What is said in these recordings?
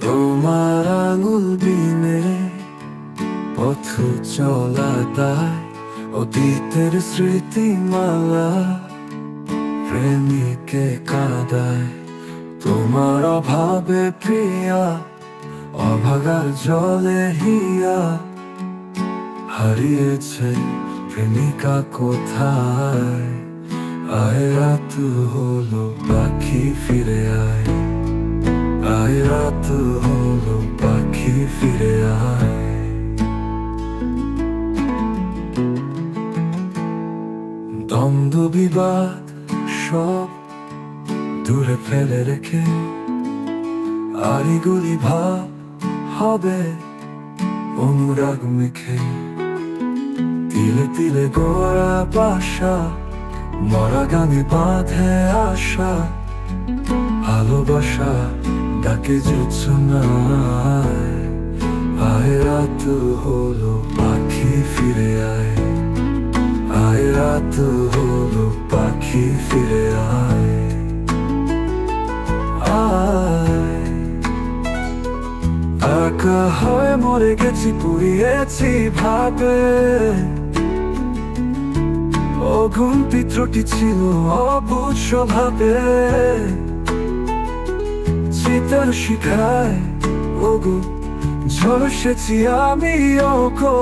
তোমার আঙুল বিনে পথ চলা তাই অতীতের স্মৃতিমালা প্রেমিকে কাঁদায়। তোমার অভাবে প্রিয়া অভাগার জলে হিয়া হারিয়েছে প্রেমিকা কোথায়। আয় রাত হলো পাখি ফিরে আয়, আয় রাত হলো পাখি ফিরে আয়। দ্বন্দ্ব বিবাদ সব দূরে ফেলে রেখে আরিগুলি ভাব হবে অনুরাগ মেখে। তিলে তিলে গড়া বাসা মরা গানে বাঁধে আশা, ভালোবাসা ডাকে জোছনায়। আয় রাত হলো পাখি ফিরে আয়, আয় রাত হলো পাখি ফিরে আয়। আয় একা হয়ে মরে গেছি পুড়িয়েছি ভাবে, অগুন্তি ত্রুটি ছিল অবুঝ স্বভাবে। চিতার শিখায় ওগো ঝলসেছি আমি ওগো,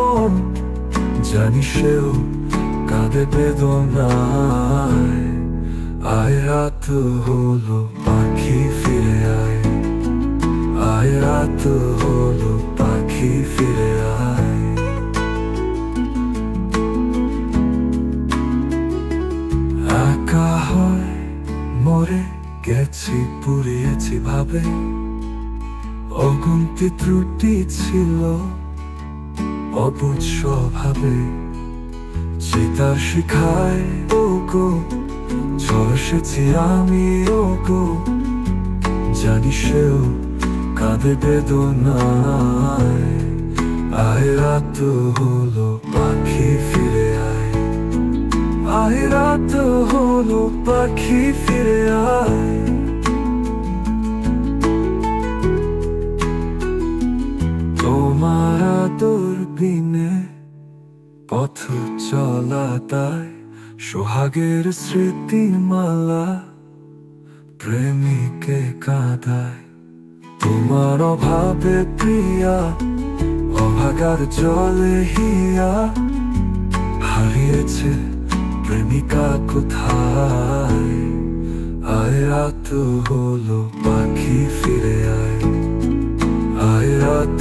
জানি সেও কাঁদে বেদনায়। আয় রাত হলো পাখি ফিরে আয়, আয় রাত হলো পাখি ফিরে আয়। একা হয় মরে গেছি পুড়িয়েছি ভাবে, অগুন্তি ত্রুটি ছিল অবুঝ স্বভাবে। চিতার শিখায় ওগো ঝলসেছি আমি ওগো, জানি সেও কাঁদে বেদনায়। আয় রাত হলো পাখি ফিরে আয়, আয় রাত হলো পাখি ফিরে আয়। তোমার আদর বিনে পথ চলা তাই সোহাগের স্মৃতিমালা প্রেমিকে কাঁদায়। তোমার অভাবে প্রিয়া অভাগার জলে হিয়া হারিয়েছে প্রেমিকা কোথায়। আয় রাত হলো পাখি ফিরে আয়, আয় রাত